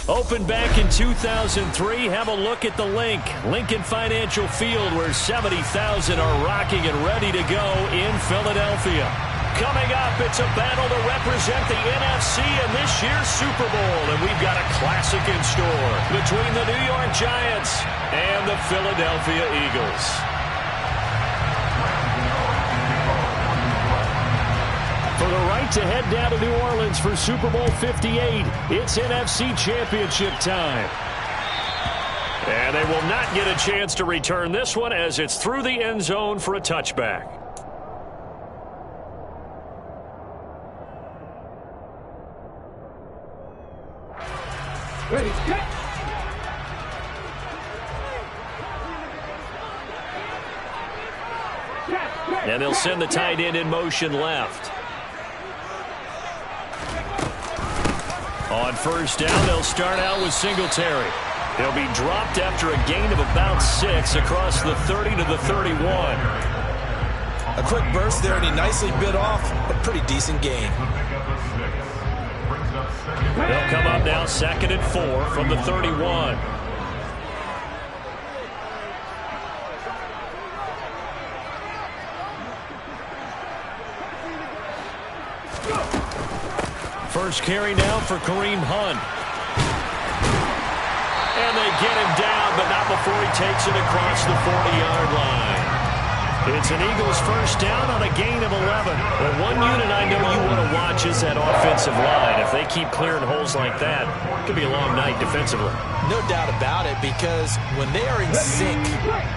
Opened back in 2003, have a look at the Lincoln Financial Field, where 70,000 are rocking and ready to go in Philadelphia. Coming up, it's a battle to represent the NFC in this year's Super Bowl, and we've got a classic in store between the New York Giants and the Philadelphia Eagles. For the right to head down to New Orleans for Super Bowl 58, it's NFC Championship time. And they will not get a chance to return this one as it's through the end zone for a touchback. Ready, set. And they'll send the tight end in motion left. On first down, they'll start out with Singletary. He'll be dropped after a gain of about 6 across the 30 to the 31. A quick burst there, and he nicely bit off a pretty decent gain. They'll come up now 2nd and 4 from the 31. First carry now for Kareem Hunt. And they get him down, but not before he takes it across the 40-yard line. It's an Eagles first down on a gain of 11. Well, one unit I know you want to watch is that offensive line. If they keep clearing holes like that, it could be a long night defensively. No doubt about it, because when they are in sync,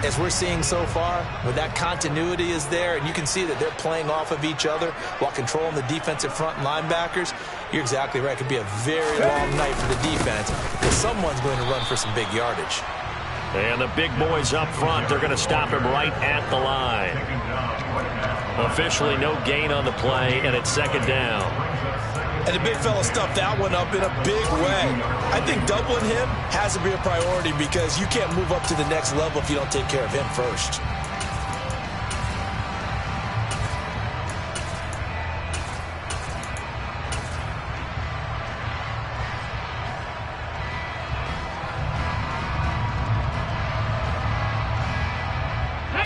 as we're seeing so far, when that continuity is there, and you can see that they're playing off of each other while controlling the defensive front linebackers, you're exactly right. It could be a very long night for the defense because someone's going to run for some big yardage. And the big boys up front, they're going to stop him right at the line. Officially no gain on the play, and it's 2nd down. And the big fella stuffed that one up in a big way. I think doubling him has to be a priority because you can't move up to the next level if you don't take care of him first.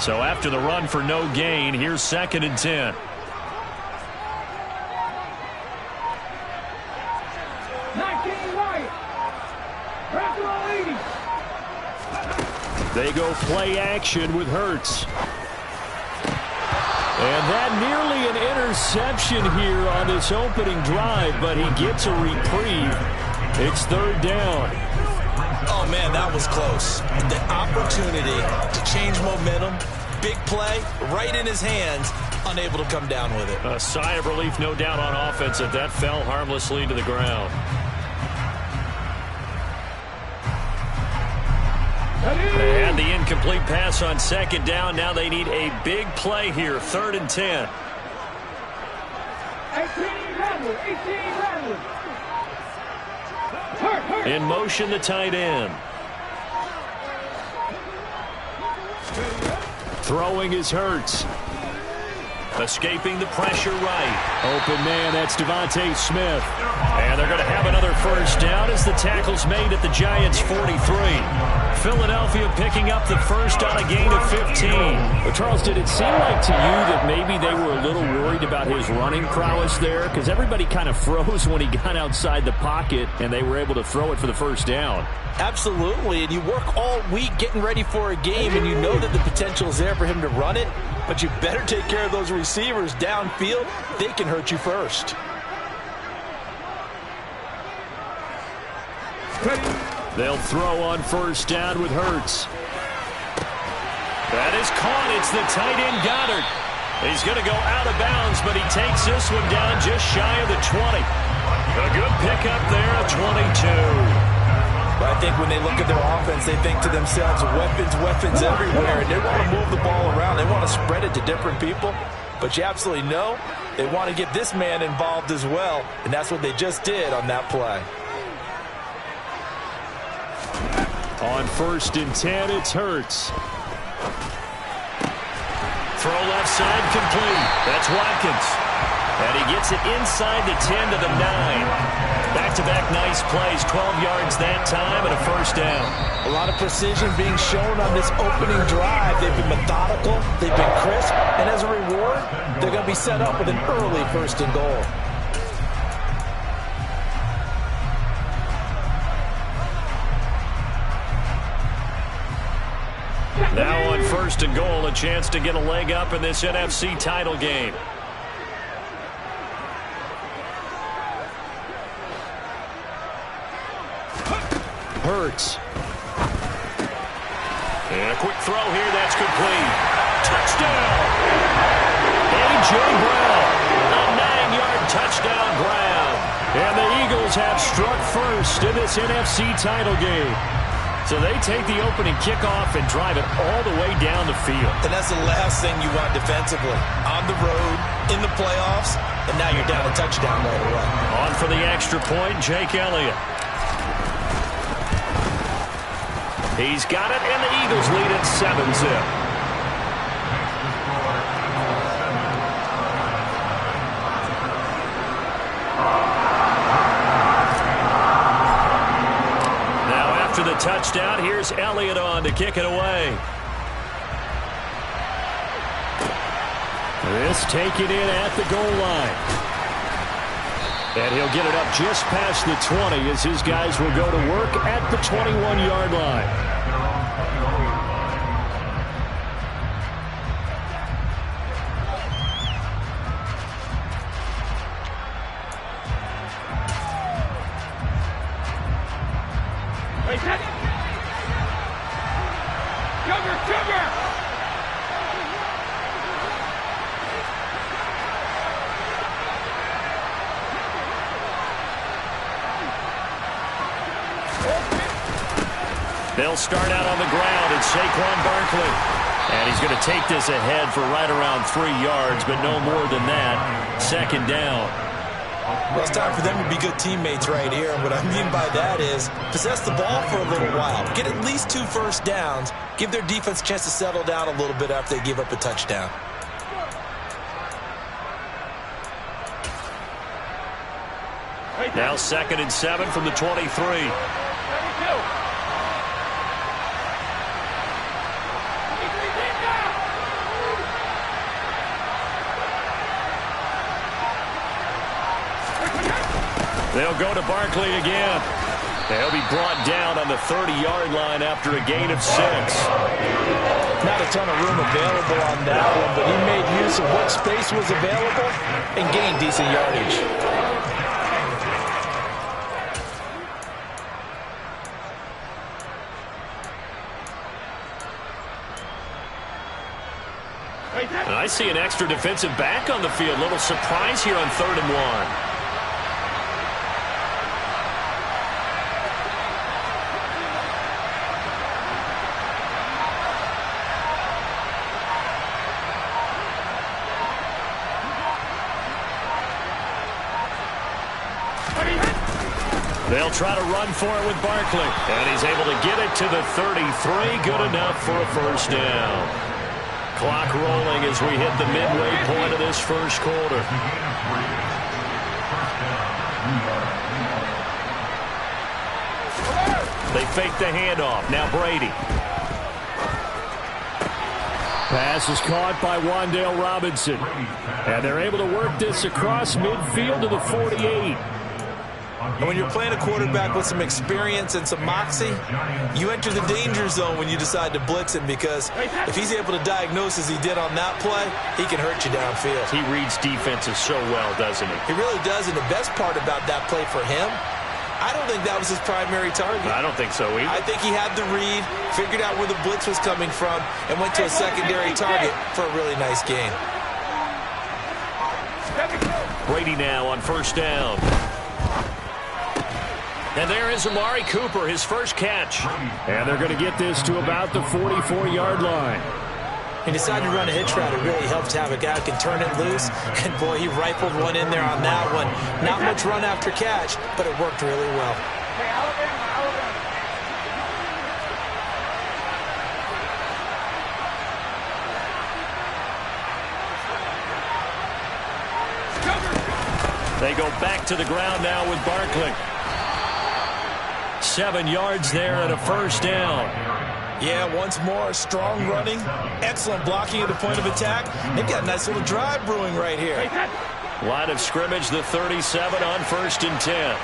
So after the run for no gain, here's 2nd and 10. They go play action with Hurts. And that nearly an interception here on this opening drive, but he gets a reprieve. It's 3rd down. Oh, man, that was close. The opportunity to change momentum, big play, right in his hands, unable to come down with it. A sigh of relief, no doubt, on offense that that fell harmlessly to the ground. They had the incomplete pass on 2nd down. Now they need a big play here, 3rd and 10. 18 In motion, the tight end. Throwing is Hurts. Escaping the pressure right. Open man, that's Devontae Smith. And they're going to have another first down as the tackle's made at the Giants' 43. Philadelphia picking up the first on a gain of 15. Well, Charles, did it seem like to you that maybe they were a little worried about his running prowess there? Because everybody kind of froze when he got outside the pocket, and they were able to throw it for the first down. Absolutely, and you work all week getting ready for a game, and you know that the potential is there for him to run it, but you better take care of those receivers downfield. They can hurt you first. They'll throw on first down with Hurts. That is caught. It's the tight end Goddard. He's going to go out of bounds, but he takes this one down just shy of the 20. A good pickup there at 22. But I think when they look at their offense, they think to themselves, weapons everywhere, and they want to move the ball around. They want to spread it to different people. But you absolutely know they want to get this man involved as well, and that's what they just did on that play. On 1st and 10, it's Hurts. Throw left side complete. That's Watkins. And he gets it inside the 10 to the 9. Back-to-back back. Nice plays. 12 yards that time and a first down. A lot of precision being shown on this opening drive. They've been methodical. They've been crisp. And as a reward, they're going to be set up with an early first and goal. Now on first and goal, a chance to get a leg up in this NFC title game. Hurts. And a quick throw here, that's complete. Touchdown! A.J. Brown, a 9-yard touchdown grab. And the Eagles have struck first in this NFC title game. So they take the opening kickoff and drive it all the way down the field. And that's the last thing you want defensively. On the road, in the playoffs, and now you're down a touchdown right away. On for the extra point, Jake Elliott. He's got it, and the Eagles lead at 7-zip. After the touchdown, here's Elliott on to kick it away. This taken in at the goal line. And he'll get it up just past the 20 as his guys will go to work at the 21-yard line. They'll start out on the ground, and Saquon Barkley. And he's going to take this ahead for right around 3 yards, but no more than that. Second down. Well, it's time for them to be good teammates right here. And what I mean by that is possess the ball for a little while. Get at least 2 first downs. Give their defense a chance to settle down a little bit after they give up a touchdown. Now 2nd and 7 from the 23. They'll go to Barkley again. They'll be brought down on the 30-yard line after a gain of 6. Not a ton of room available on that one, but he made use of what space was available and gained decent yardage. And I see an extra defensive back on the field. Little surprise here on 3rd and 1. They'll try to run for it with Barkley. And he's able to get it to the 33. Good enough for a first down. Clock rolling as we hit the midway point of this first quarter. They fake the handoff. Now Brady. Pass is caught by Wan'Dale Robinson. And they're able to work this across midfield to the 48. And when you're playing a quarterback with some experience and some moxie, you enter the danger zone when you decide to blitz him, because if he's able to diagnose as he did on that play, he can hurt you downfield. He reads defenses so well, doesn't he? He really does, and the best part about that play for him, I don't think that was his primary target. I don't think so either. I think he had the read, figured out where the blitz was coming from, and went to a secondary target for a really nice gain. Brady now on first down. And there is Amari Cooper, his first catch. And they're going to get this to about the 44-yard line. He decided to run a hitch route. It really helps to have a guy who can turn it loose. And, boy, he rifled one in there on that one. Not much run after catch, but it worked really well. They go back to the ground now with Barkley. 7 yards there and a first down. Yeah, once more, strong running, excellent blocking at the point of attack. They've got a nice little drive brewing right here. Line of scrimmage, the 37 on 1st and 10.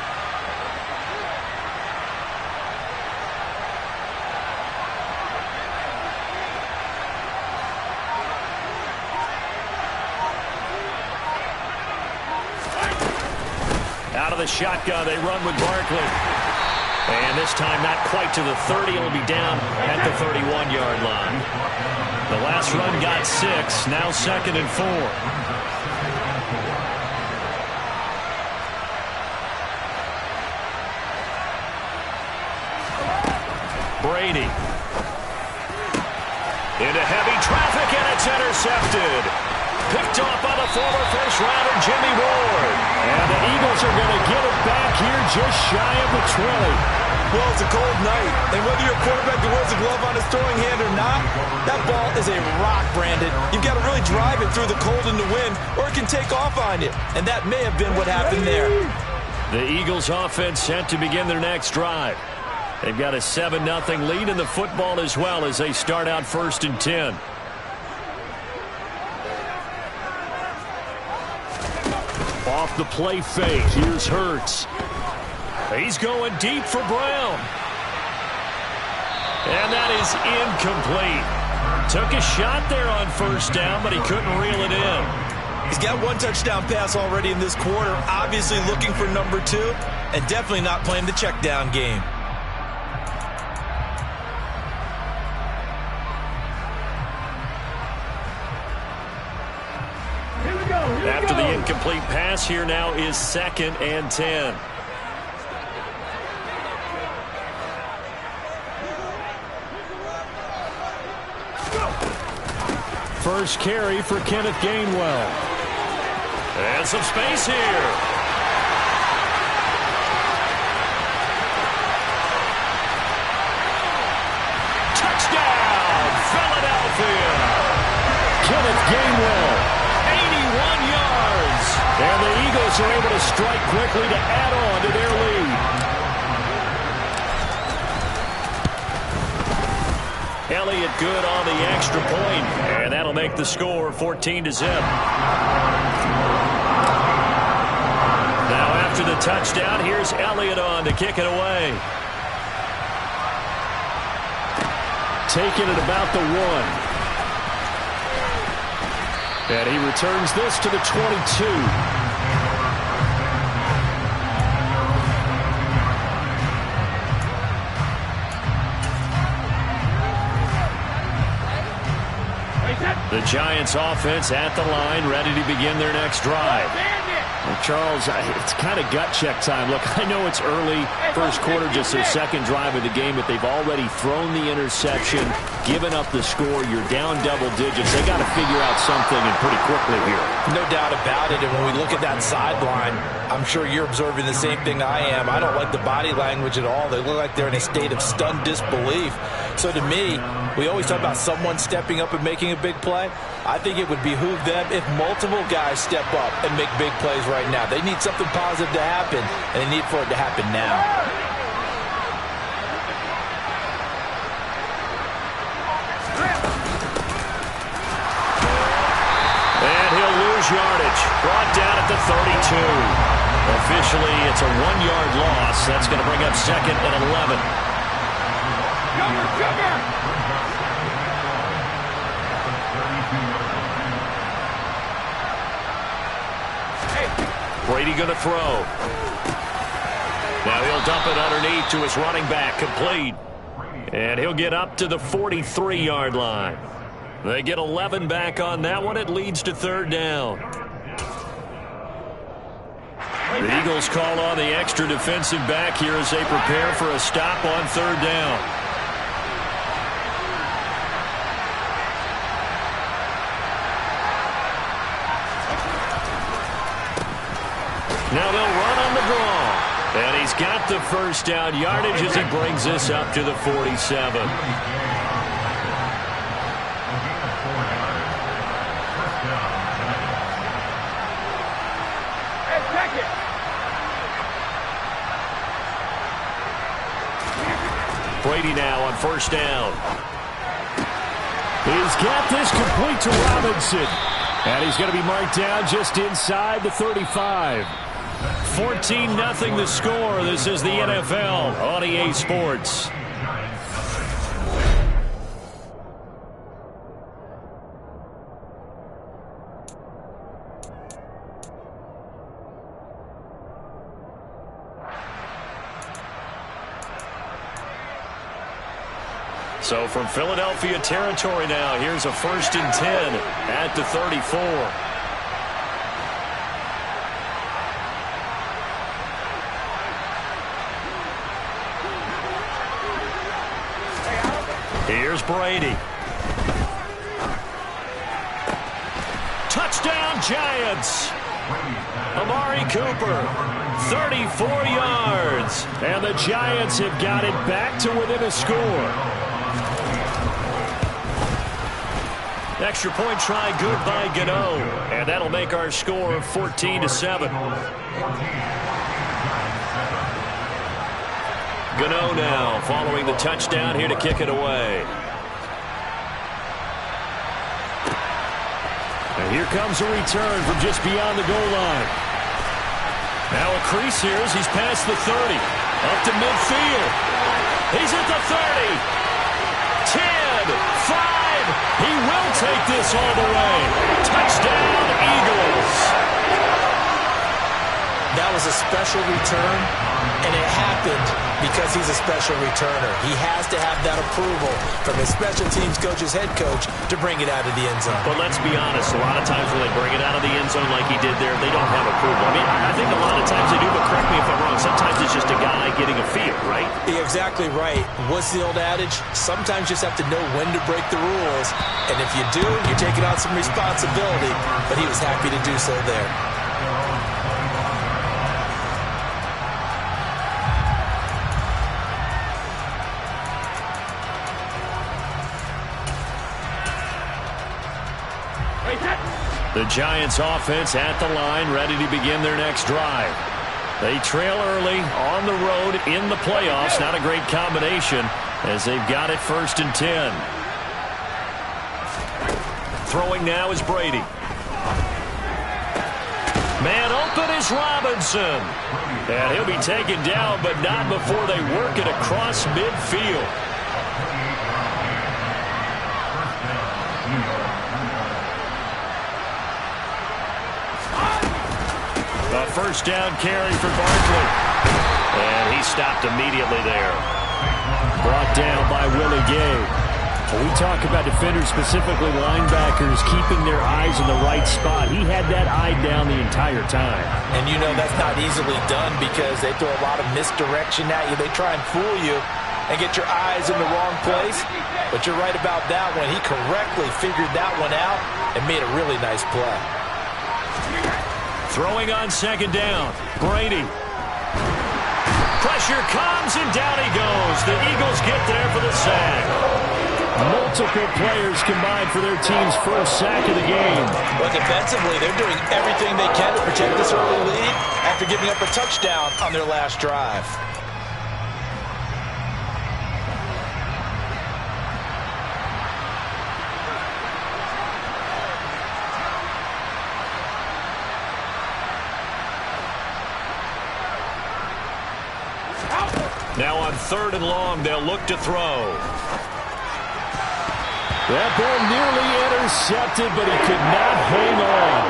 Out of the shotgun, they run with Barkley. And this time not quite to the 30. It'll be down at the 31-yard line. The last run got 6. Now 2nd and 4. Brady. Into heavy traffic, and it's intercepted. Picked off by the former first-rounder Jimmy Ward. And the Eagles are going to get it back here just shy of the 20. Well, it's a cold night, and whether you're a quarterback that wears a glove on his throwing hand or not, that ball is a rock, Brandon. You've got to really drive it through the cold and the wind, or it can take off on you. And that may have been what happened there. The Eagles offense set to begin their next drive. They've got a 7-0 lead in the football as well as they start out 1st and 10. Off the play fake. Here's Hurts. He's going deep for Brown. And that is incomplete. Took a shot there on 1st down, but he couldn't reel it in. He's got 1 touchdown pass already in this quarter, obviously looking for number 2, and definitely not playing the check down game. After the incomplete pass, here now is 2nd and 10. First carry for Kenneth Gainwell. And some space here. Touchdown, Philadelphia. Kenneth Gainwell, 81 yards. And the Eagles are able to strike quickly to add on to their lead. Elliott good on the extra point, and that'll make the score 14-0. Now after the touchdown, here's Elliott on to kick it away. Taking it about the 1. And he returns this to the 22. The Giants offense at the line, ready to begin their next drive. Well, Charles, it's kind of gut check time. Look, I know it's early, first quarter, just their 2nd drive of the game, but they've already thrown the interception, given up the score. You're down double digits. They got to figure out something, and pretty quickly here. No doubt about it. And when we look at that sideline, I'm sure you're observing the same thing I am. I don't like the body language at all. They look like they're in a state of stunned disbelief. So to me, we always talk about someone stepping up and making a big play. I think it would behoove them if multiple guys step up and make big plays right now. They need something positive to happen, and they need for it to happen now. And he'll lose yardage. Brought down at the 32. Officially, it's a 1-yard loss. That's going to bring up 2nd and 11. Brady going to throw. Now he'll dump it underneath to his running back, complete. And he'll get up to the 43-yard line. They get 11 back on that one. It leads to 3rd down. The Eagles call on the extra defensive back here as they prepare for a stop on 3rd down. Now they'll run on the draw. And he's got the first down yardage as he brings this up to the 47. Brady now on first down. He's got this complete to Robinson. And he's going to be marked down just inside the 35. 14-0 the score. This is the NFL on EA Sports. So from Philadelphia territory now, here's a 1st and 10 at the 34. Here's Brady. Touchdown Giants. Amari Cooper, 34 yards. And the Giants have got it back to within a score. Extra point try good by Gano. And that'll make our score 14-7. Gano now following the touchdown here to kick it away. And here comes a return from just beyond the goal line. Now a crease here as he's past the 30. Up to midfield. He's at the 30. 10, 5. He will take this all the way. Touchdown, Eagles. That was a special return, and it happened because he's a special returner. He has to have that approval from his special teams coach's head coach to bring it out of the end zone. But let's be honest, a lot of times when they bring it out of the end zone like he did there, they don't have approval. I mean, I think a lot of times they do, but correct me if I'm wrong. Sometimes it's just a guy getting a feel, right? You're exactly right. What's the old adage? Sometimes you just have to know when to break the rules. And if you do, you're taking on some responsibility. But he was happy to do so there. The Giants offense at the line, ready to begin their next drive. They trail early on the road in the playoffs. Not a great combination as they've got it 1st and 10. Throwing now is Brady. Man open is Robinson. And he'll be taken down, but not before they work it across midfield. A first down carry for Barkley. And he stopped immediately there. Brought down by Willie Gay. When we talk about defenders, specifically linebackers, keeping their eyes in the right spot, he had that eye down the entire time. And you know that's not easily done because they throw a lot of misdirection at you. They try and fool you and get your eyes in the wrong place. But you're right about that one. He correctly figured that one out and made a really nice play. Throwing on 2nd down. Brady. Pressure comes and down he goes. The Eagles get there for the sack. Multiple players combined for their team's first sack of the game. Well, defensively, they're doing everything they can to protect this early lead after giving up a touchdown on their last drive. Now on 3rd and long, they'll look to throw. That ball nearly intercepted, but he could not hang on.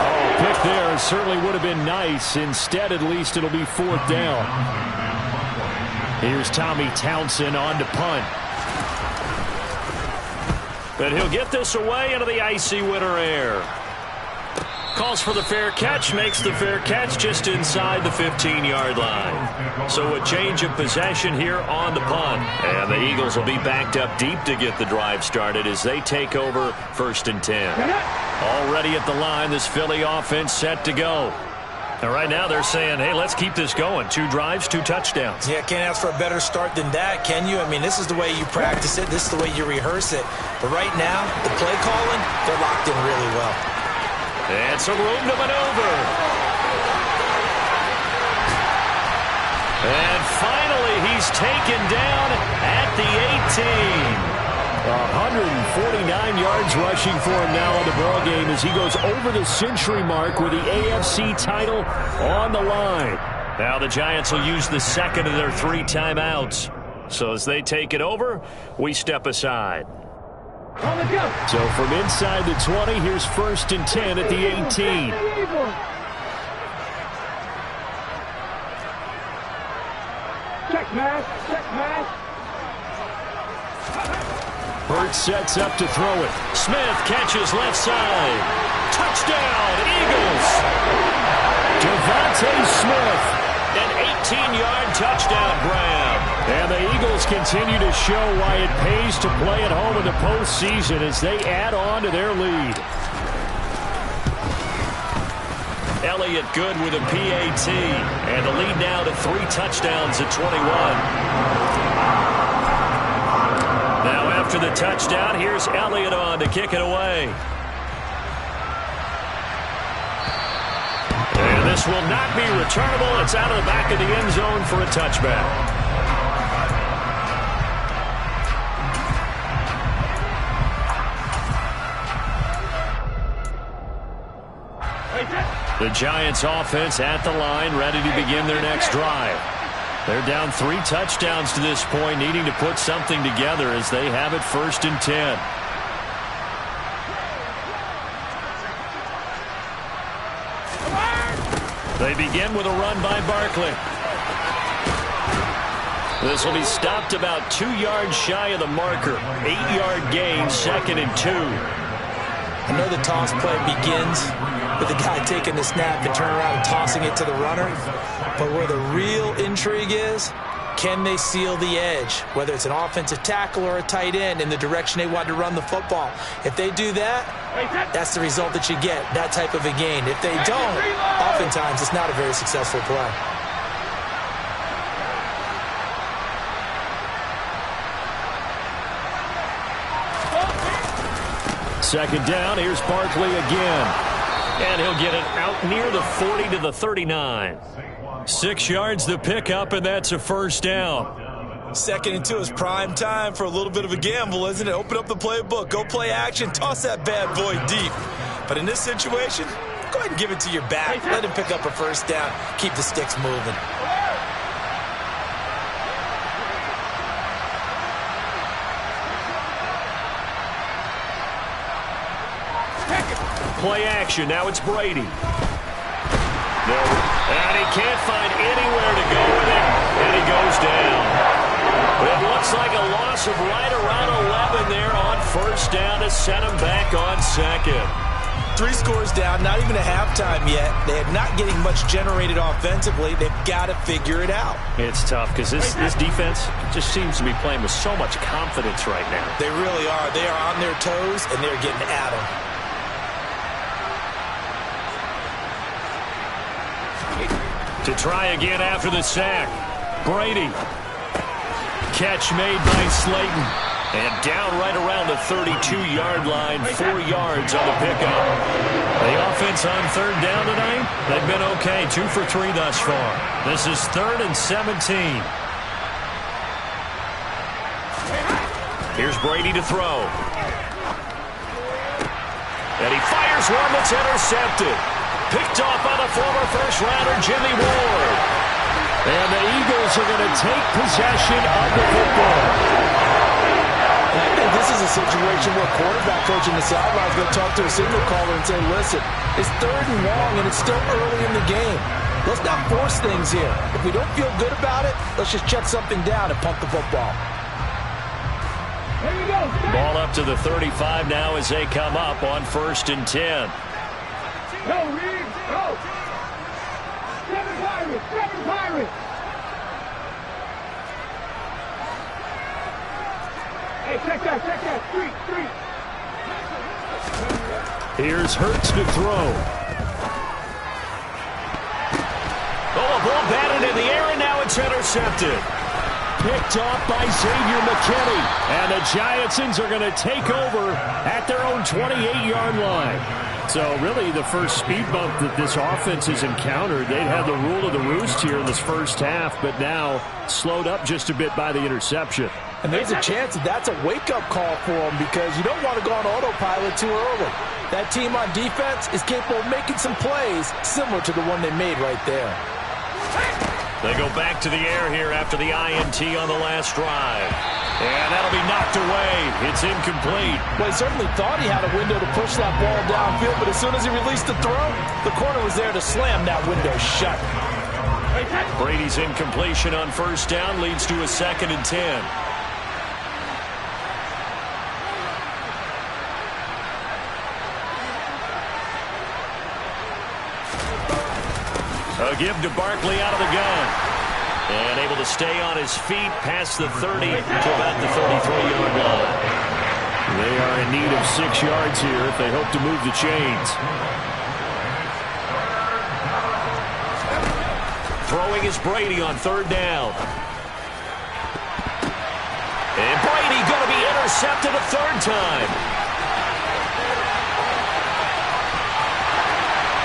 Oh, pick there certainly would have been nice. Instead, at least, it'll be 4th down. Here's Tommy Townsend on to punt. But he'll get this away into the icy winter air. Calls for the fair catch, makes the fair catch just inside the 15-yard line. So a change of possession here on the punt. And the Eagles will be backed up deep to get the drive started as they take over 1st and 10. Already at the line, this Philly offense set to go. And right now they're saying, hey, let's keep this going. 2 drives, 2 touchdowns. Yeah, can't ask for a better start than that, can you? I mean, this is the way you practice it. This is the way you rehearse it. But right now, the play calling, they're locked in really well. And some room to maneuver. And finally, he He's taken down at the 18. 149 yards rushing for him now in the ballgame as he goes over the century mark with the AFC title on the line. Now the Giants will use the second of their 3 timeouts. So as they take it over, we step aside. So from inside the 20, here's 1st and 10 at the 18. Check, man. Check, man. Hurts sets up to throw it. Smith catches left side. Touchdown, Eagles. Devontae Smith. An 18-yard touchdown grab. And the Eagles continue to show why it pays to play at home in the postseason as they add on to their lead. Elliott good with a PAT. And the lead now to 3 touchdowns at 21. Now after the touchdown, here's Elliott on to kick it away. And this will not be returnable. It's out of the back of the end zone for a touchback. The Giants offense at the line, ready to begin their next drive. They're down 3 touchdowns to this point, needing to put something together as they have it 1st and 10. They begin with a run by Barkley. This will be stopped about 2 yards shy of the marker. 8-yard gain, 2nd and 2. I know the toss play begins with the guy taking the snap and turning around and tossing it to the runner. But where the real intrigue is, can they seal the edge, whether it's an offensive tackle or a tight end, in the direction they want to run the football? If they do that, that's the result that you get, that type of a gain. If they don't, oftentimes it's not a very successful play. Second down, here's Barkley again. And he'll get it out near the 40 to the 39. 6 yards the pickup, and that's a 1st down. 2nd and 2 is prime time for a little bit of a gamble, isn't it? Open up the playbook, go play action, toss that bad boy deep. But in this situation, go ahead and give it to your back. Let him pick up a 1st down. Keep the sticks moving. Play action. Now it's Brady. No. And he can't find anywhere to go with it. And he goes down. It looks like a loss of right around 11 there on 1st down to send him back on 2nd. 3 scores down, not even a halftime yet. They are not getting much generated offensively. They've got to figure it out. It's tough because this defense just seems to be playing with so much confidence right now. They really are. They are on their toes, and they're getting at them. To try again after the sack. Brady. Catch made by Slayton. And down right around the 32-yard line. 4 yards on the pickup. The offense on 3rd down tonight, they've been okay. 2 for 3 thus far. This is 3rd and 17. Here's Brady to throw. And he fires one that's intercepted. Picked off by the former 1st-rounder, Jimmy Ward. And the Eagles are going to take possession of the football. I think this is a situation where quarterback coach in the sideline is going to talk to a signal caller and say, listen, it's 3rd and long and it's still early in the game. Let's not force things here. If we don't feel good about it, let's just check something down and pump the football. Here we go. Ball up to the 35 now as they come up on 1st and 10. Go, Reed, go! 7 Pirates, 7 Pirates! Hey, check that, street! Here's Hurts to throw. Oh, a ball batted in the air, and now it's intercepted. Picked off by Xavier McKinney. And the Giantsons are going to take over at their own 28-yard line. So really the first speed bump that this offense has encountered, they'd had the rule of the roost here in this first half, but now slowed up just a bit by the interception. And there's a chance that that's a wake-up call for them because you don't want to go on autopilot too early. That team on defense is capable of making some plays similar to the one they made right there. They go back to the air here after the INT on the last drive. And that'll be knocked away. It's incomplete. Well, he certainly thought he had a window to push that ball downfield, but as soon as he released the throw, the corner was there to slam that window shut. Brady's incompletion on first down leads to a 2nd and 10. A give to Barkley out of the gun. And able to stay on his feet past the 30 to about the 33-yard line. They are in need of 6 yards here if they hope to move the chains. Throwing is Brady on 3rd down. And Brady going to be intercepted a 3rd time.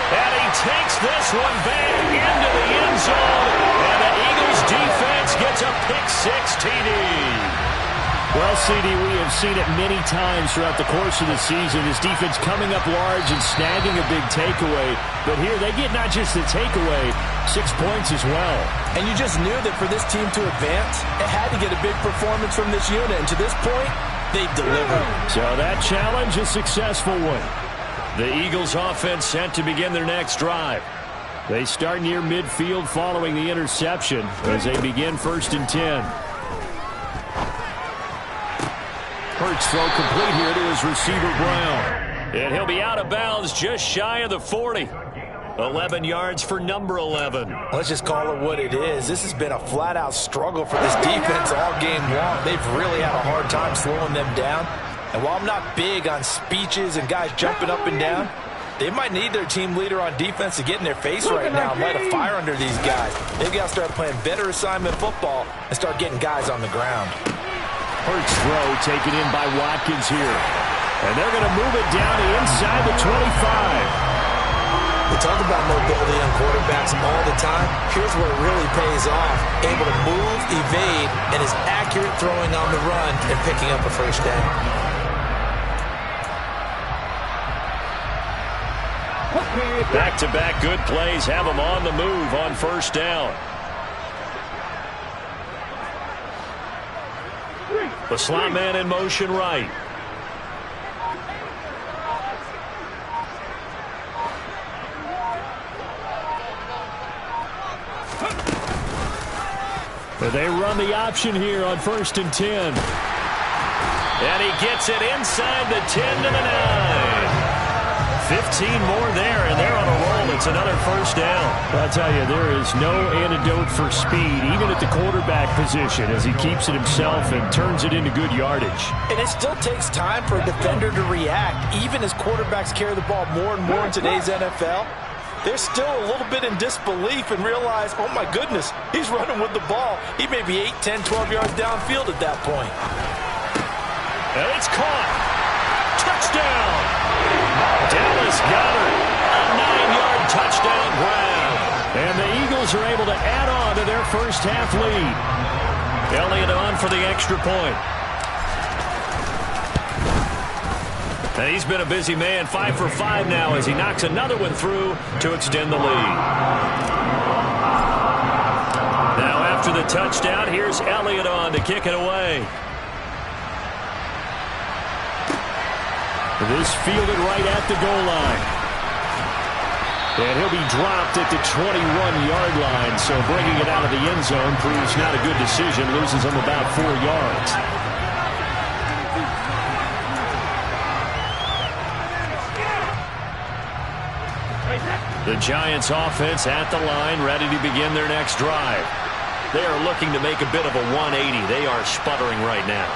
And he takes this one back into the end zone. And the Eagles defense gets a pick-6 TD. Well, CD, we have seen it many times throughout the course of the season. This defense coming up large and snagging a big takeaway. But here they get not just the takeaway, 6 points as well. And you just knew that for this team to advance, it had to get a big performance from this unit. And to this point, they've delivered. So that challenge, a successful one. The Eagles offense set to begin their next drive. They start near midfield following the interception as they begin 1st and 10. Hurts throw complete here to his receiver Brown. And he'll be out of bounds just shy of the 40. 11 yards for number 11. Let's just call it what it is. This has been a flat-out struggle for this defense all game long. They've really had a hard time slowing them down. And while I'm not big on speeches and guys jumping up and down, they might need their team leader on defense to get in their face right now and light a fire under these guys. They've got to start playing better assignment football and start getting guys on the ground. Hurts throw taken in by Watkins here. And they're going to move it down to inside the 25. We talk about mobility on quarterbacks all the time. Here's where it really pays off. Able to move, evade, and is accurate throwing on the run and picking up a 1st down. Back-to-back good plays have them on the move on 1st down. The slot man in motion right. They run the option here on 1st and 10. And he gets it inside the 10 to the 9. 15 more there, and they're on a roll. It's another 1st down. I'll tell you, there is no antidote for speed, even at the quarterback position, as he keeps it himself and turns it into good yardage. And it still takes time for a defender to react, even as quarterbacks carry the ball more and more in today's NFL. They're still a little bit in disbelief and realize, oh my goodness, he's running with the ball. He may be 8, 10, 12 yards downfield at that point. And it's caught. Touchdown. Dallas Goedert, a 9-yard touchdown grab. And the Eagles are able to add on to their first half lead. Elliott on for the extra point. And he's been a busy man, 5 for 5 now as he knocks another one through to extend the lead. Now after the touchdown, here's Elliott on to kick it away. This fielded right at the goal line. And he'll be dropped at the 21-yard line, so bringing it out of the end zone proves not a good decision, loses him about 4 yards. The Giants offense at the line, ready to begin their next drive. They are looking to make a bit of a 180. They are sputtering right now.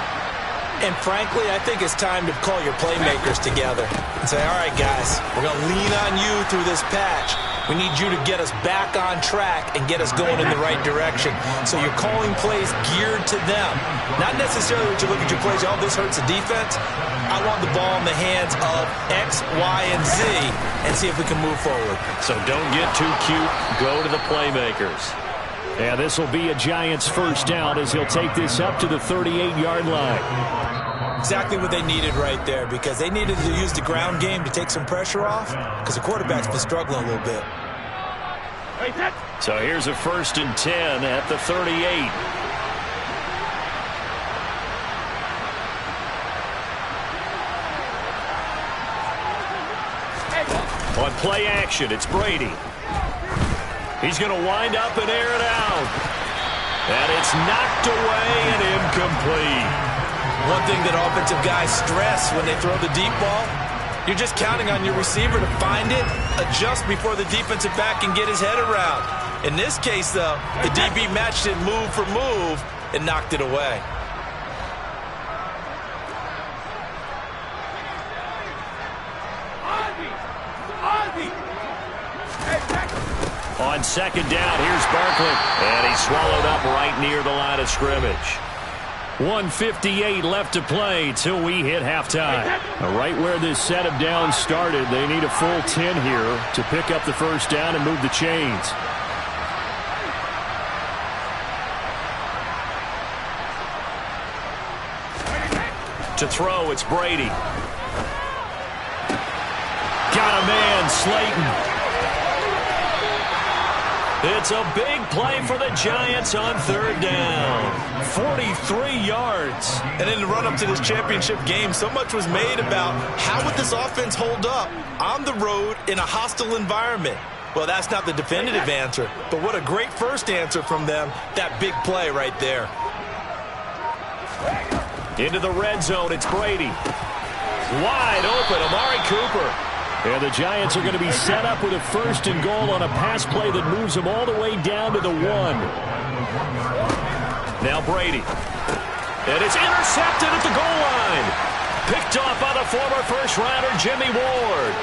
And frankly, I think it's time to call your playmakers together and say, all right, guys, we're going to lean on you through this patch. We need you to get us back on track and get us going in the right direction. So you're calling plays geared to them. Not necessarily that you look at your plays, oh, this hurts the defense. I want the ball in the hands of X, Y, and Z and see if we can move forward. So don't get too cute. Go to the playmakers. And this will be a Giants first down as he'll take this up to the 38-yard line. Exactly what they needed right there, because they needed to use the ground game to take some pressure off, because the quarterback's been struggling a little bit. So here's a 1st and 10 at the 38. On play action, it's Brady. He's going to wind up and air it out. And it's knocked away and incomplete. One thing that offensive guys stress when they throw the deep ball, you're just counting on your receiver to find it, adjust before the defensive back can get his head around. In this case, though, the DB matched it move for move and knocked it away. On 2nd down, here's Barkley. And he's swallowed up right near the line of scrimmage. 1:58 left to play till we hit halftime. Right where this set of downs started, they need a full 10 here to pick up the first down and move the chains. To throw, it's Brady. Got a man, Slayton. It's a big play for the Giants on 3rd down. 43 yards. And in the run-up to this championship game, so much was made about how would this offense hold up on the road in a hostile environment. Well, that's not the definitive answer, but what a great first answer from them, that big play right there. Into the red zone, it's Brady. Wide open, Amari Cooper. And the Giants are going to be set up with a 1st and goal on a pass play that moves them all the way down to the 1. Now Brady. And it's intercepted at the goal line. Picked off by the former first-rounder Jimmy Ward.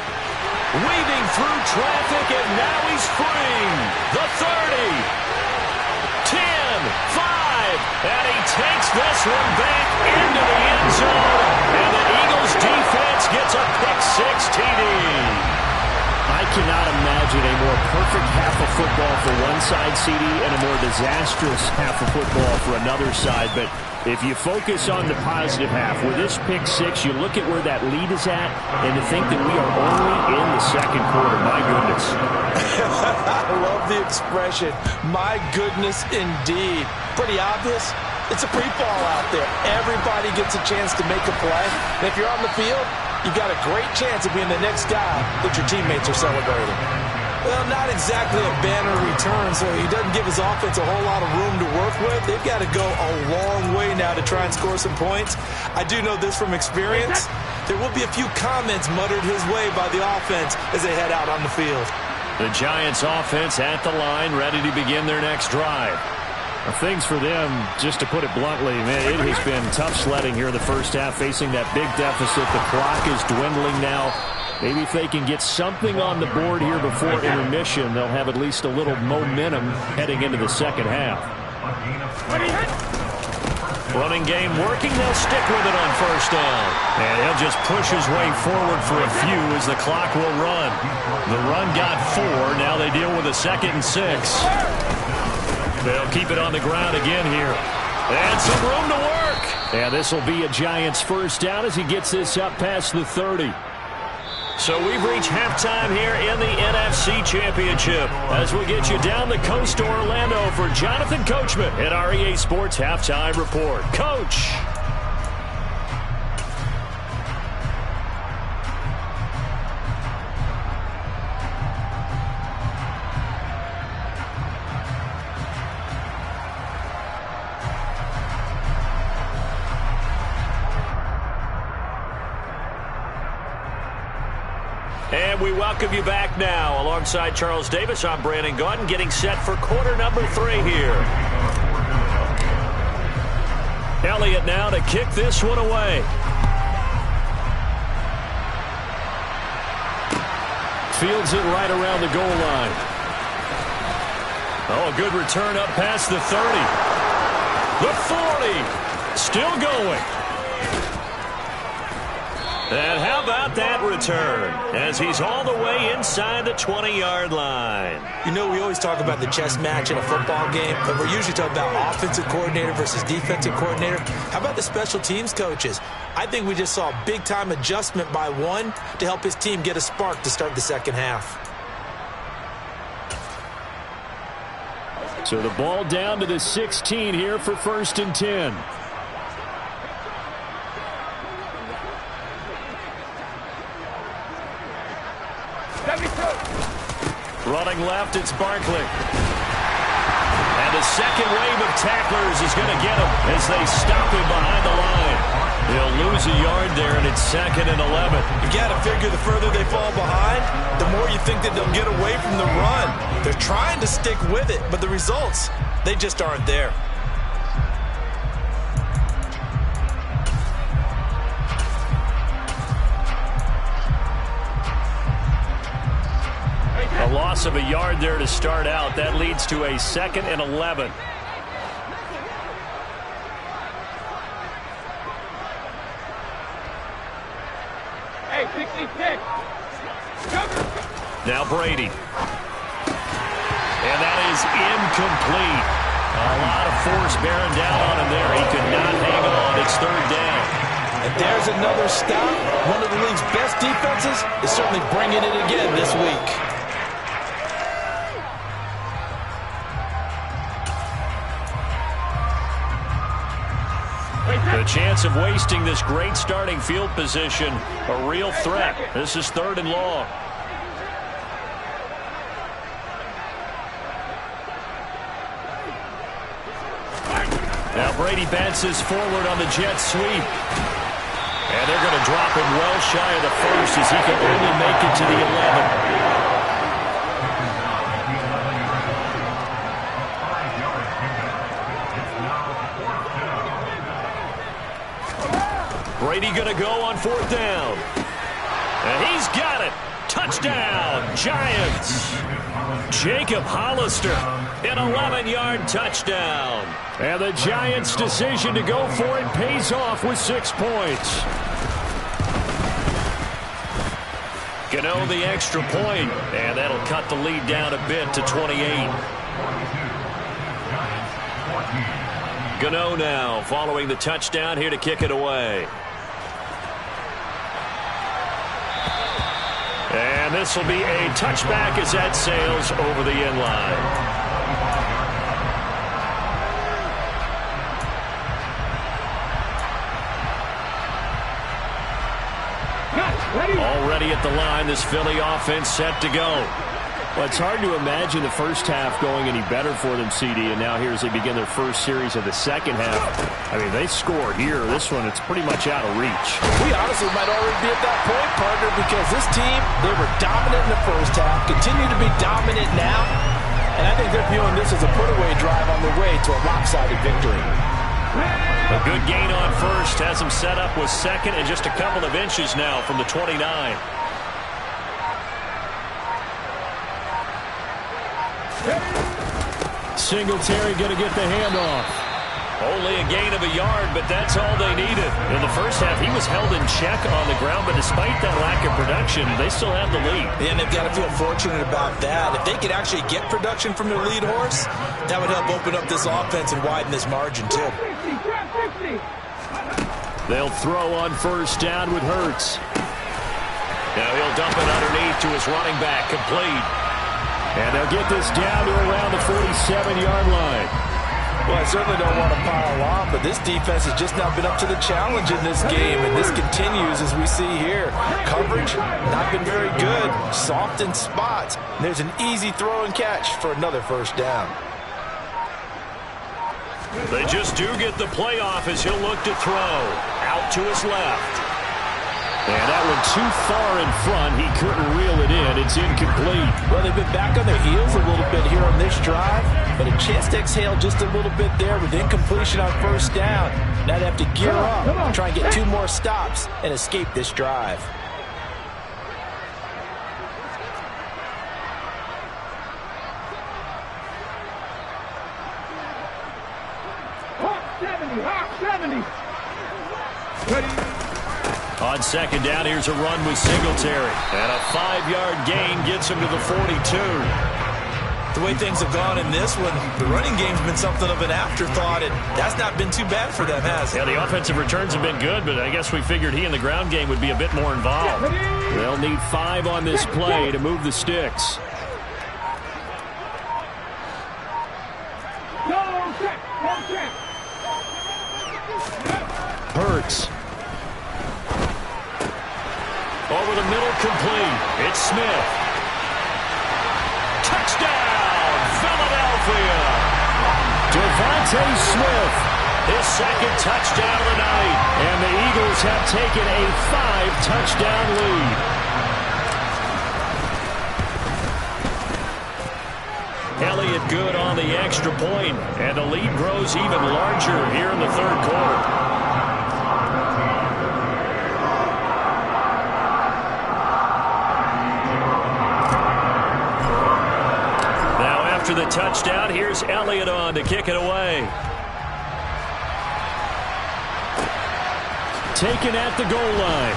Weaving through traffic, and now he's free. The 30. 10, 5, and he takes this one back into the end zone. And the Eagles defense gets a pick-6 TD. I cannot imagine a more perfect half of football for one side, CD, and a more disastrous half of football for another side. But if you focus on the positive half, with this pick-6, you look at where that lead is at, and to think that we are only in the 2nd quarter. My goodness. I love the expression. My goodness, indeed. Pretty obvious. It's a free fall out there. Everybody gets a chance to make a play. And if you're on the field, you got a great chance of being the next guy that your teammates are celebrating. Well, not exactly a banner return, so he doesn't give his offense a whole lot of room to work with. They've got to go a long way now to try and score some points. I do know this from experience. There will be a few comments muttered his way by the offense as they head out on the field. The Giants offense at the line, ready to begin their next drive. Things for them, just to put it bluntly, man, it has been tough sledding here in the first half, facing that big deficit. The clock is dwindling now. Maybe if they can get something on the board here before intermission, they'll have at least a little momentum heading into the second half. Running game working. They'll stick with it on 1st down. And he'll just push his way forward for a few as the clock will run. The run got 4. Now they deal with a 2nd and 6. They'll keep it on the ground again here. And some room to work. Yeah, this will be a Giants first down as he gets this up past the 30. So we've reached halftime here in the NFC Championship as we get you down the coast to Orlando for Jonathan Coachman at our EA Sports Halftime Report. Coach. And we welcome you back now. Alongside Charles Davis, I'm Brandon Gaudin, getting set for quarter number 3 here. Elliott now to kick this one away. fields it right around the goal line. Oh, a good return up past the 30. The 40. Still going. And how about that return as he's all the way inside the 20-yard line. You know, we always talk about the chess match in a football game, but we're usually talking about offensive coordinator versus defensive coordinator. How about the special teams coaches? I think we just saw a big-time adjustment by one to help his team get a spark to start the second half. So the ball down to the 16 here for 1st and 10. Running left, it's Barkley. And a second wave of tacklers is going to get him as they stop him behind the line. They'll lose a yard there, and it's 2nd and 11. You got to figure the further they fall behind, the more you think that they'll get away from the run. They're trying to stick with it, but the results, they just aren't there. A loss of a yard there to start out. That leads to a 2nd and 11. Hey, 66. Now Brady. And that is incomplete. A lot of force bearing down on him there. He could not hang on. It's 3rd down. And there's another stop. One of the league's best defenses is certainly bringing it again this week. The chance of wasting this great starting field position, a real threat. This is 3rd and long. Now Brady bounces forward on the jet sweep. And they're going to drop him well shy of the 1st as he can only make it to the 11. Brady going to go on 4th down. And he's got it. Touchdown, Giants. Jacob Hollister, an 11-yard touchdown. And the Giants' decision to go for it pays off with 6 points. Gano the extra point, and that'll cut the lead down a bit to 28. Gano now following the touchdown here to kick it away. And this will be a touchback as that sails over the end line. Already at the line, this Philly offense set to go. Well, it's hard to imagine the first half going any better for them, CD, and now here as they begin their first series of the second half. I mean, they score here. This one, it's pretty much out of reach. We honestly might already be at that point, partner, because this team, they were dominant in the first half, continue to be dominant now, and I think they're viewing this as a put-away drive on their way to a lopsided victory. A good gain on 1st has him set up with 2nd and just a couple of inches now from the 29. Singletary going to get the handoff. Only a gain of a yard, but that's all they needed. In the first half, he was held in check on the ground, but despite that lack of production, they still have the lead. And they've got to feel fortunate about that. If they could actually get production from their lead horse, that would help open up this offense and widen this margin, too. They'll throw on 1st down with Hurts. Now he'll dump it underneath to his running back, complete. And they'll get this down to around the 47-yard line. Well, I certainly don't want to pile on, but this defense has just not been up to the challenge in this game, and this continues as we see here. Coverage, not been very good. Soft in spots. And there's an easy throw and catch for another 1st down. They just do get the playoff as he'll look to throw. Out to his left. And that one too far in front. He couldn't reel it in. It's incomplete. Well, they've been back on their heels a little bit here on this drive, but a chance to exhale just a little bit there with incompletion on 1st down. Now they have to gear up, try and get 2 more stops and escape this drive. 70. On second down, here's a run with Singletary. And a 5-yard gain gets him to the 42. The way things have gone in this one, the running game's been something of an afterthought, and that's not been too bad for them, has it? Yeah, the offensive returns have been good, but I guess we figured he in the ground game would be a bit more involved. They'll need 5 on this play to move the sticks. Hurts. Over the middle, complete. It's Smith. Touchdown, Philadelphia. Devontae Smith, his second touchdown of the night. And the Eagles have taken a 5-touchdown lead. Elliott good on the extra point, and the lead grows even larger here in the third quarter. After the touchdown, here's Elliott on to kick it away. Taken at the goal line.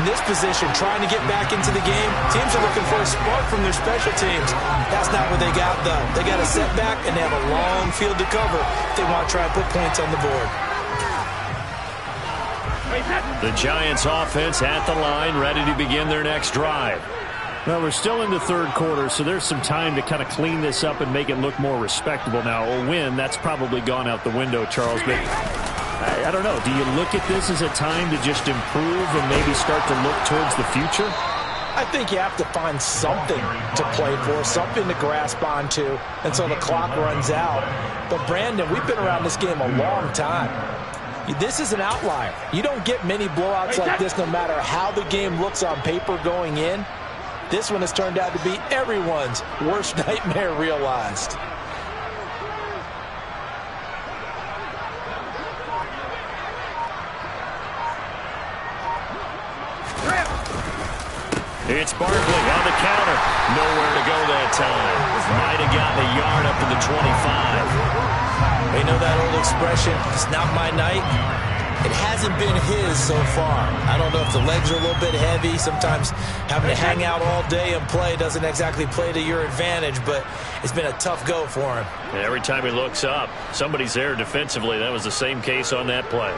In this position, trying to get back into the game, teams are looking for a spark from their special teams. That's not what they got, though. They got a setback, and they have a long field to cover if they want to try and put points on the board. The Giants offense at the line, ready to begin their next drive. Well, we're still in the third quarter, so there's some time to kind of clean this up and make it look more respectable now. A win, that's probably gone out the window, Charles. But I don't know. Do you look at this as a time to just improve and maybe start to look towards the future? I think you have to find something to play for, something to grasp onto until the clock runs out. But, Brandon, we've been around this game a long time. This is an outlier. You don't get many blowouts like this no matter how the game looks on paper going in. This one has turned out to be everyone's worst nightmare realized. It's Barkley on the counter. Nowhere to go that time. Might have gotten a yard up to the 25. You know that old expression, it's not my night? It hasn't been his so far. I don't know if the legs are a little bit heavy. Sometimes having to hang out all day and play doesn't exactly play to your advantage, but it's been a tough go for him. And every time he looks up, somebody's there defensively. That was the same case on that play.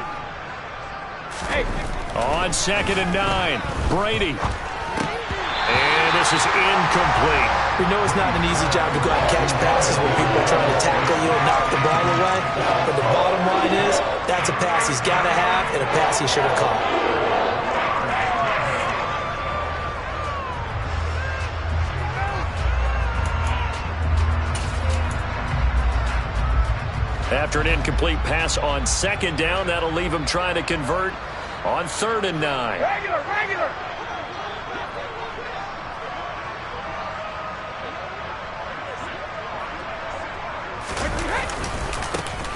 On 2nd and 9, Brady. And this is incomplete. We know it's not an easy job to go out and catch passes when people are trying to tackle you and knock the ball away. But the bottom line is, that's a pass he's got to have and a pass he should have caught. After an incomplete pass on 2nd down, that'll leave him trying to convert on 3rd and 9. Regular.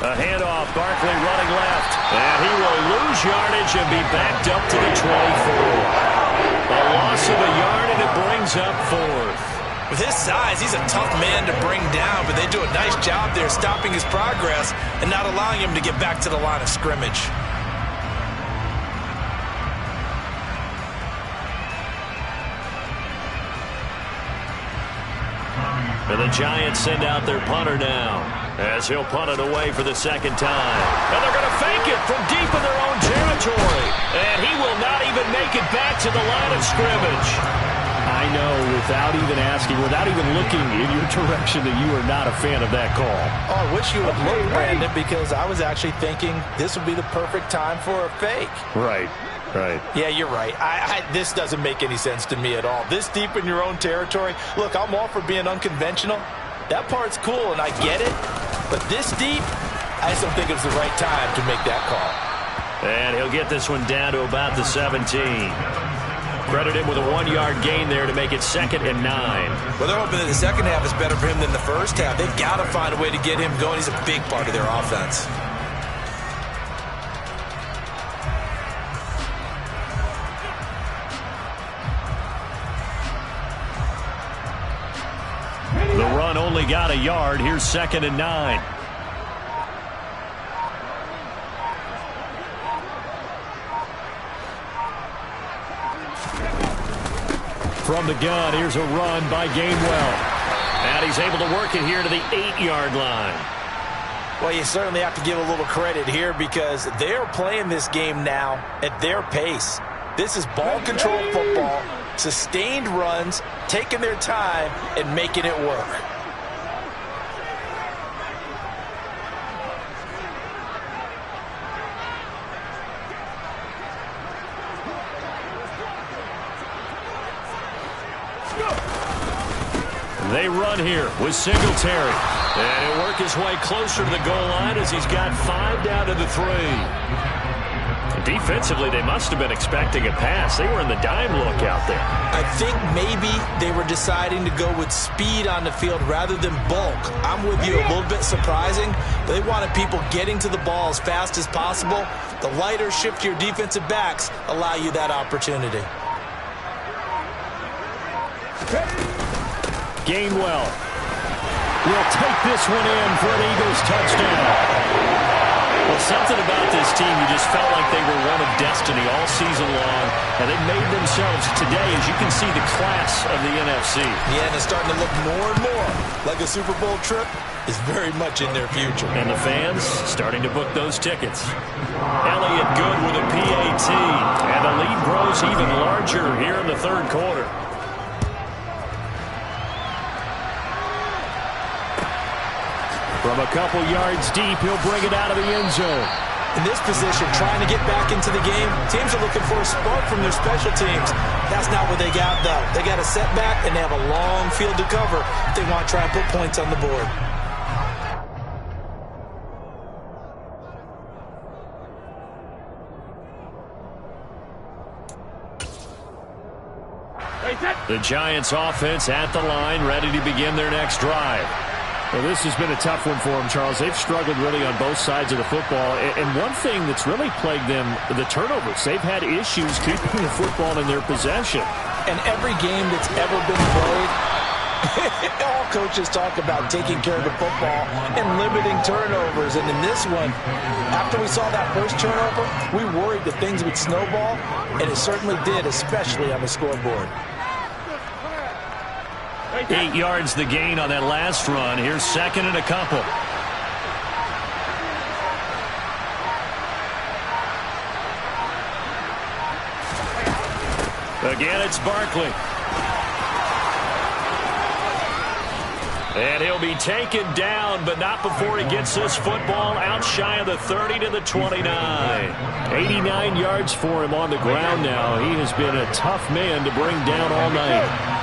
A handoff, Barkley running left. And he will lose yardage and be backed up to the 24. A loss of a yard, and it brings up 4th. With his size, he's a tough man to bring down, but they do a nice job there stopping his progress and not allowing him to get back to the line of scrimmage. And the Giants send out their punter now, as he'll punt it away for the 2nd time. And they're going to fake it from deep in their own territory. And he will not even make it back to the line of scrimmage. I know, without even asking, without even looking in your direction, that you are not a fan of that call. Oh, I wish you would look, Brandon, because I was actually thinking this would be the perfect time for a fake. Right. Yeah, you're right. This doesn't make any sense to me at all. This deep in your own territory. Look, I'm all for being unconventional. That part's cool, and I get it. But this deep, I just don't think it's the right time to make that call. And he'll get this one down to about the 17. Credit him with a 1-yard gain there to make it 2nd and 9. Well, they're hoping that the second half is better for him than the first half. They've got to find a way to get him going. He's a big part of their offense. The run only got a yard. Here's 2nd and 9. From the gun, here's a run by Gainwell. And he's able to work it here to the 8-yard line. Well, you certainly have to give a little credit here because they're playing this game now at their pace. This is ball control football, sustained runs, taking their time, and making it work. They run here with Singletary. And he'll work his way closer to the goal line as he's got 5 down to the 3. Defensively, they must have been expecting a pass. They were in the dime look out there. I think maybe they were deciding to go with speed on the field rather than bulk. I'm with you, a little bit surprising. They wanted people getting to the ball as fast as possible. The lighter, shiftier defensive backs allow you that opportunity. Gainwell will take this one in for an Eagles touchdown. Well, something about this team, you just felt like they were one of destiny all season long, and they made themselves today, as you can see, the class of the NFC. Yeah, and it's starting to look more and more like a Super Bowl trip is very much in their future. And the fans starting to book those tickets. Elliott good with a PAT, and the lead grows even larger here in the third quarter. From a couple yards deep, he'll bring it out of the end zone. In this position, trying to get back into the game, teams are looking for a spark from their special teams. That's not what they got, though. They got a setback, and they have a long field to cover if they want to try and put points on the board. The Giants offense at the line, ready to begin their next drive. Well, this has been a tough one for them, Charles. They've struggled really on both sides of the football. And one thing that's really plagued them, the turnovers. They've had issues keeping the football in their possession. And every game that's ever been played, all coaches talk about taking care of the football and limiting turnovers. And in this one, after we saw that first turnover, we worried that things would snowball, and it certainly did, especially on the scoreboard. 8 yards the gain on that last run. Here's second and a couple. Again, it's Barkley. And he'll be taken down, but not before he gets this football out shy of the 30 to the 29. 89 yards for him on the ground now. He has been a tough man to bring down all night.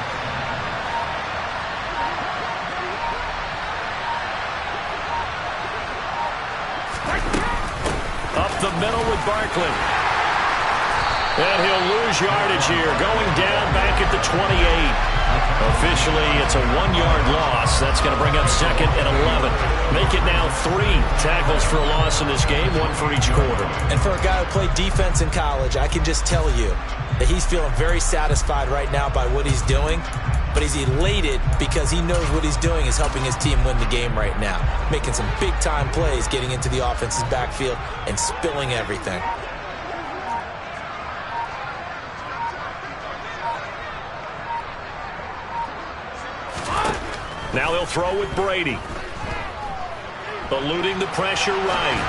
The middle with Barkley. And he'll lose yardage here, going down back at the 28. Officially, it's a 1-yard loss. That's going to bring up second and 11. Make it now 3 tackles for a loss in this game, 1 for each quarter. And for a guy who played defense in college, I can just tell you that he's feeling very satisfied right now by what he's doing. But he's elated because he knows what he's doing is helping his team win the game right now. Making some big-time plays, getting into the offense's backfield, and spilling everything. Now he'll throw with Brady. Eluding the pressure right.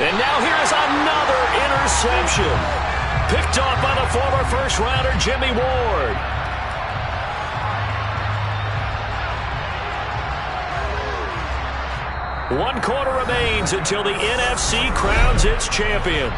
And now here's another interception. Picked off by the former first-rounder Jimmy Ward. One quarter remains until the NFC crowns its champion.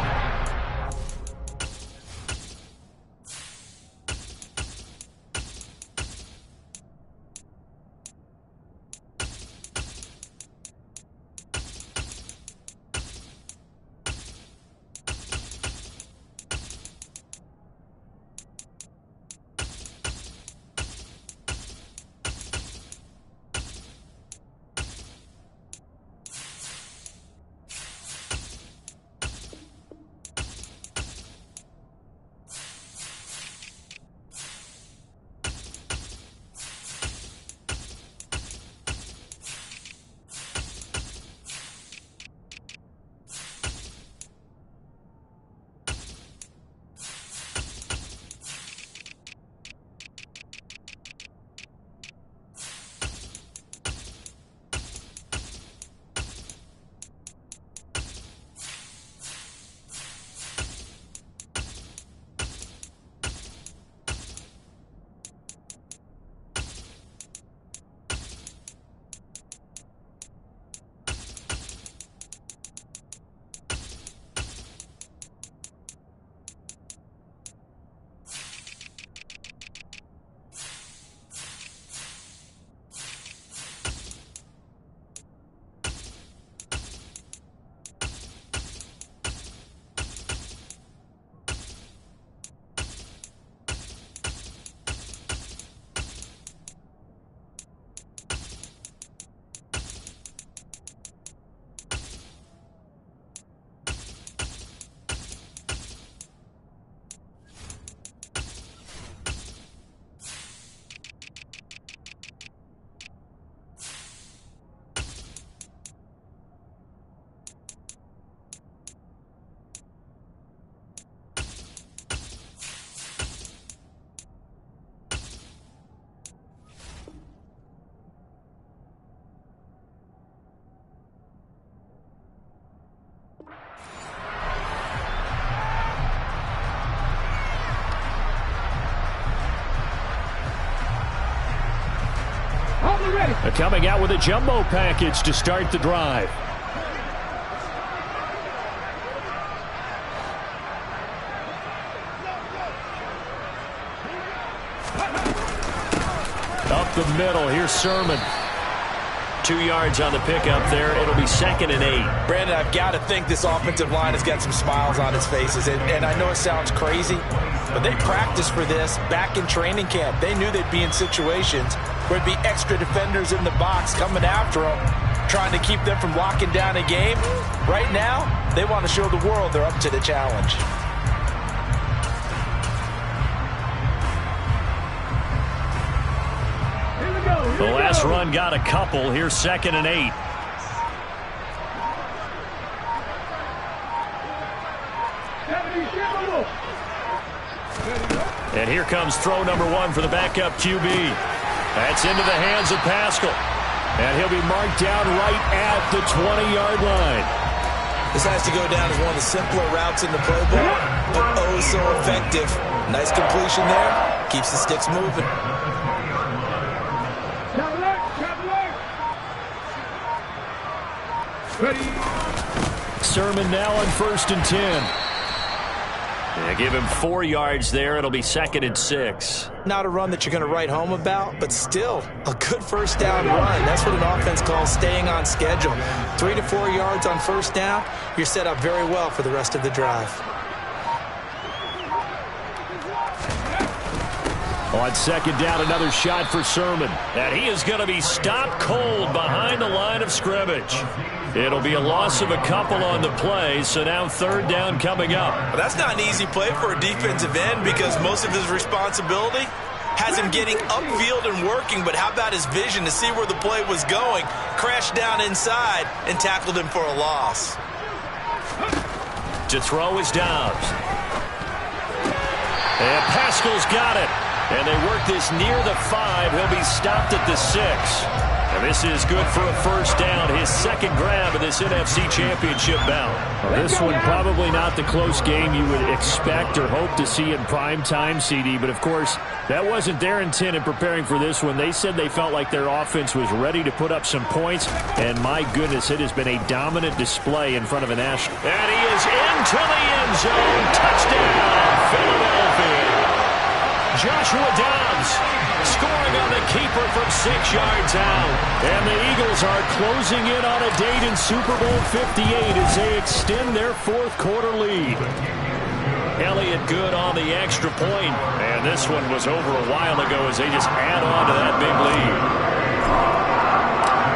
coming out with a jumbo package to start the drive. Up the middle, here's Sermon. 2 yards on the pickup there. It'll be 2nd and 8. Brandon, I've got to think this offensive line has got some smiles on its faces. And I know it sounds crazy, but they practiced for this back in training camp. They knew they'd be in situations where there'd be extra defenders in the box coming after them, trying to keep them from locking down a game. Right now, they want to show the world they're up to the challenge. The last run got a couple. Here's 2nd and 8. And here comes throw number 1 for the backup QB. That's into the hands of Pascal. And he'll be marked down right at the 20-yard line. This has to go down as one of the simpler routes in the playbook, but oh so effective. Nice completion there. Keeps the sticks moving. Sermon now on 1st and 10. They give him 4 yards there. It'll be 2nd and 6. Not a run that you're going to write home about, but still a good first down run. That's what an offense calls staying on schedule. 3 to 4 yards on first down, you're set up very well for the rest of the drive. On 2nd down, another shot for Sermon. And he is going to be stopped cold behind the line of scrimmage. It'll be a loss of a couple on the play, so now 3rd down coming up. Well, that's not an easy play for a defensive end because most of his responsibility has him getting upfield and working, but how about his vision to see where the play was going, crashed down inside, and tackled him for a loss. To throw is Dobbs. And Pascal's got it. And they work this near the 5. He'll be stopped at the 6. And this is good for a first down. His 2nd grab in this NFC Championship bout. Well, this one probably not the close game you would expect or hope to see in prime time, CD. But, of course, that wasn't their intent in preparing for this one. They said they felt like their offense was ready to put up some points. And, my goodness, it has been a dominant display in front of a national. And he is into the end zone. Touchdown, Philadelphia. Joshua Dobbs scoring on the keeper from 6 yards out. And the Eagles are closing in on a date in Super Bowl 58 as they extend their 4th quarter lead. Elliott good on the extra point. And this one was over a while ago as they just add on to that big lead.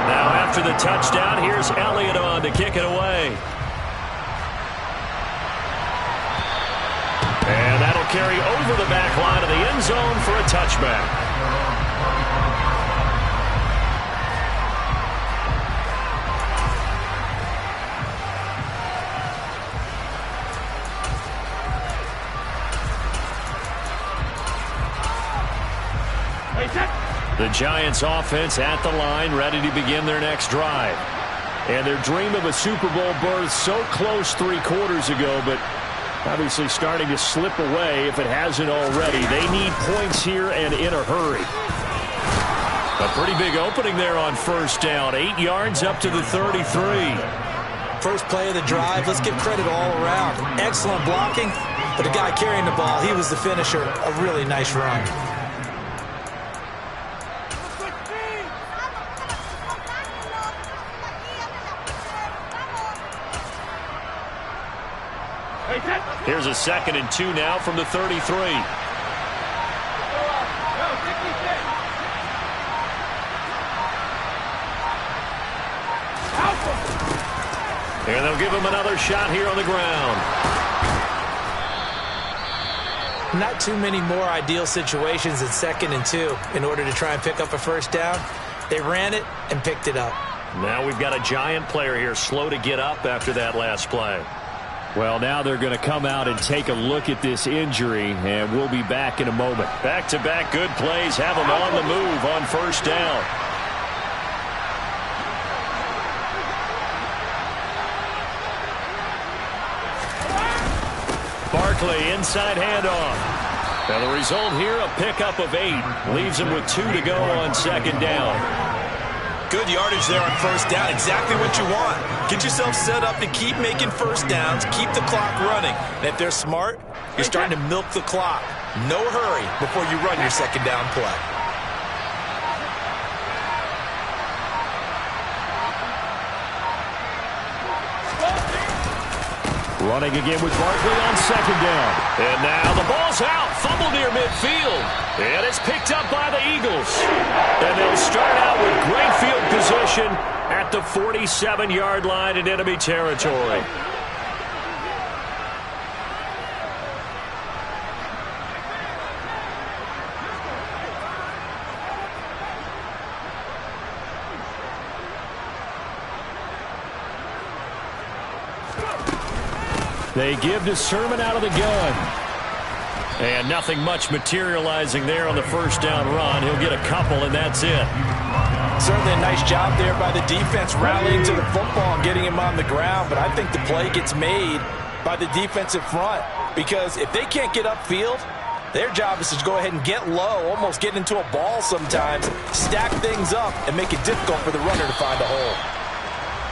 Now after the touchdown, here's Elliott on to kick it away. And that'll carry over the back line of the end zone for a touchback. The Giants offense at the line, ready to begin their next drive. And their dream of a Super Bowl berth so close 3 quarters ago, but obviously starting to slip away if it hasn't already. They need points here and in a hurry. A pretty big opening there on first down. 8 yards up to the 33. First play of the drive, let's give credit all around. Excellent blocking, but the guy carrying the ball, he was the finisher. A really nice run. Here's a 2nd and 2 now from the 33. And they'll give him another shot here on the ground. Not too many more ideal situations in 2nd and 2 in order to try and pick up a first down. They ran it and picked it up. Now we've got a Giant player here slow to get up after that last play. Well, now they're going to come out and take a look at this injury, and we'll be back in a moment. Back-to-back good plays have them on the move on first down. Barkley inside handoff. And the result here, a pickup of 8. Leaves them with 2 to go on 2nd down. Good yardage there on first down. Exactly what you want. Get yourself set up to keep making first downs, keep the clock running. And if they're smart, you're starting to milk the clock. No hurry before you run your second down play. Running again with Barkley on second down. And now the ball's out. Fumble near midfield. And it's picked up by the Eagles. And they'll start out with great field position at the 47-yard line in enemy territory. They give to Sermon out of the gun. And nothing much materializing there on the first down run. He'll get a couple, and that's it. Certainly a nice job there by the defense rallying to the football and getting him on the ground. But I think the play gets made by the defensive front. Because if they can't get upfield, their job is to go ahead and get low, almost get into a ball sometimes, stack things up, and make it difficult for the runner to find a hole.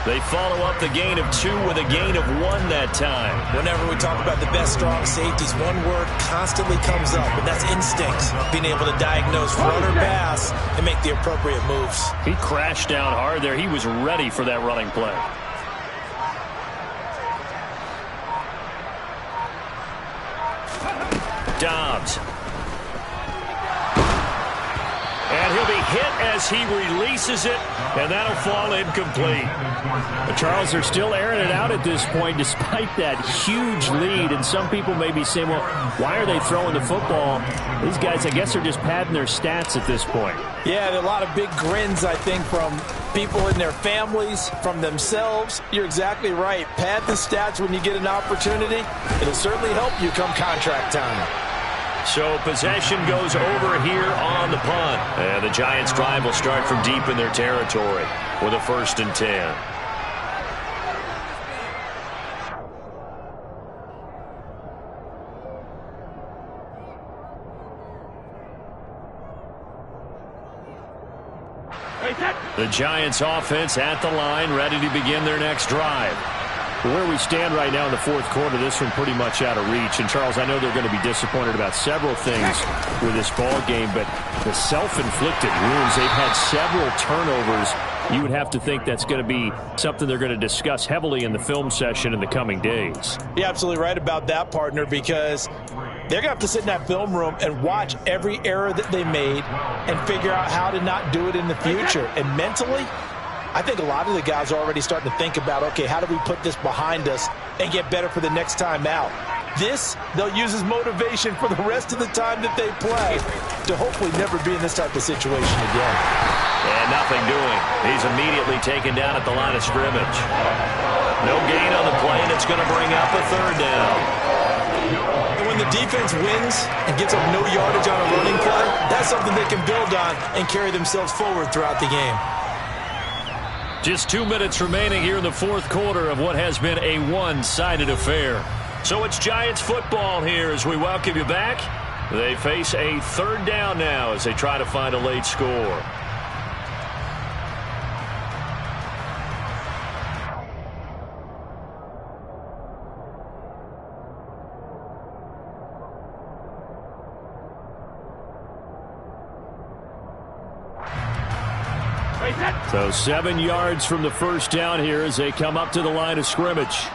They follow up the gain of 2 with a gain of 1 that time. Whenever we talk about the best strong safeties, one word constantly comes up, and that's instincts. Being able to diagnose run or pass and make the appropriate moves. He crashed down hard there. He was ready for that running play. Dobbs. And he'll be hit as he releases it, and that'll fall incomplete. But Charles, they're still airing it out at this point despite that huge lead. And some people may be saying, well, why are they throwing the football? These guys, I guess, are just padding their stats at this point. Yeah, there are a lot of big grins, I think, from people in their families, from themselves. You're exactly right. Pad the stats when you get an opportunity. It'll certainly help you come contract time. So possession goes over here on the punt. And the Giants' drive will start from deep in their territory with a 1st and 10. The Giants' offense at the line, ready to begin their next drive. Where we stand right now in the 4th quarter, this one pretty much out of reach. And, Charles, I know they're going to be disappointed about several things with this ball game, but the self-inflicted wounds, they've had several turnovers. You would have to think that's going to be something they're going to discuss heavily in the film session in the coming days. You're absolutely right about that, partner, because they're going to have to sit in that film room and watch every error that they made and figure out how to not do it in the future. And mentally, I think a lot of the guys are already starting to think about, okay, how do we put this behind us and get better for the next time out? This, they'll use as motivation for the rest of the time that they play to hopefully never be in this type of situation again. And nothing doing. He's immediately taken down at the line of scrimmage. No gain on the play, and it's going to bring up a 3rd down. And when the defense wins and gets up no yardage on a running play, that's something they can build on and carry themselves forward throughout the game. Just 2 minutes remaining here in the 4th quarter of what has been a one-sided affair. So it's Giants football here as we welcome you back. They face a 3rd down now as they try to find a late score. So 7 yards from the first down here as they come up to the line of scrimmage.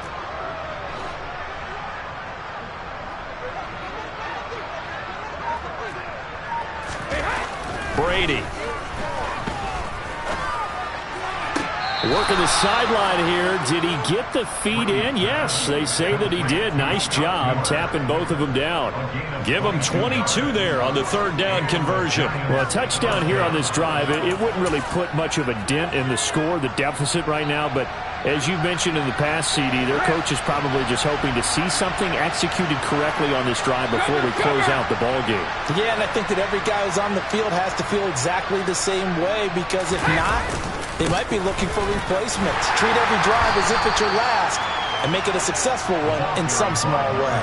Brady. Working the sideline here. Did he get the feet in? Yes, they say that he did. Nice job tapping both of them down. Give them 22 there on the 3rd down conversion. Well, a touchdown here on this drive, it wouldn't really put much of a dent in the score, the deficit right now. But as you mentioned in the past, CD, their coach is probably just hoping to see something executed correctly on this drive before we close out the ball game. Yeah, and I think that every guy who's on the field has to feel exactly the same way, because if not, they might be looking for replacements. Treat every drive as if it's your last and make it a successful one in some small way.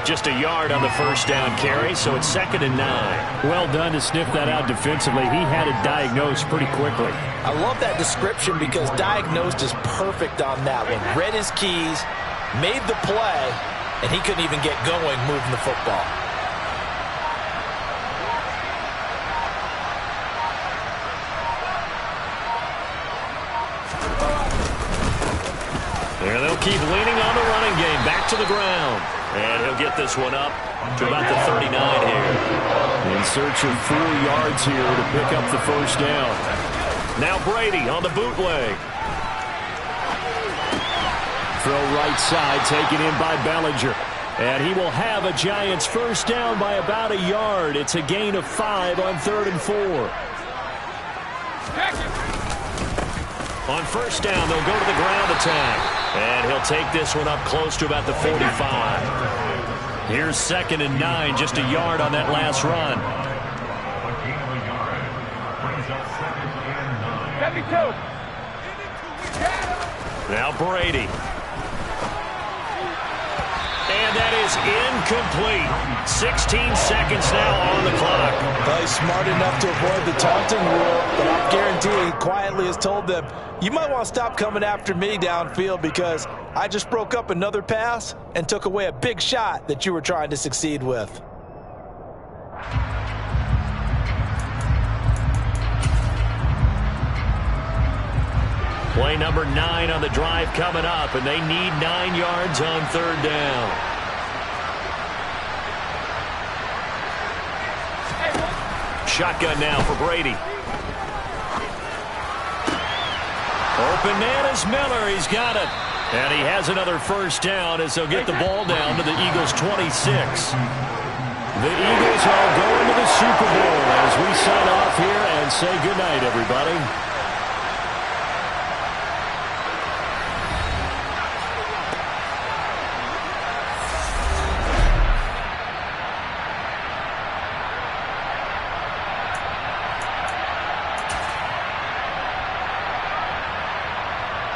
Just a yard on the first down carry, so it's 2nd and 9. Well done to sniff that out defensively. He had it diagnosed pretty quickly. I love that description because diagnosed is perfect on that one. Read his keys, made the play, and he couldn't even get going moving the football. And they'll keep leaning on the running game. Back to the ground. And he'll get this one up to about the 39 here. In search of 4 yards here to pick up the first down. Now Brady on the bootleg. Throw right side, taken in by Bellinger. And he will have a Giants first down by about a yard. It's a gain of 5 on 3rd and 4. On first down, they'll go to the ground attack. And he'll take this one up close to about the 45. Here's 2nd and 9, just a yard on that last run. 72. Now Brady. And that is incomplete. 16 seconds now on the clock. Well, he's smart enough to avoid the taunting rule, but I'll guarantee he quietly has told them, you might want to stop coming after me downfield because I just broke up another pass and took away a big shot that you were trying to succeed with. Play number 9 on the drive coming up, and they need 9 yards on 3rd down. Shotgun now for Brady. Open man is Miller. He's got it. And he has another first down as they'll get the ball down to the Eagles' 26. The Eagles are going to the Super Bowl as we sign off here and say goodnight, everybody.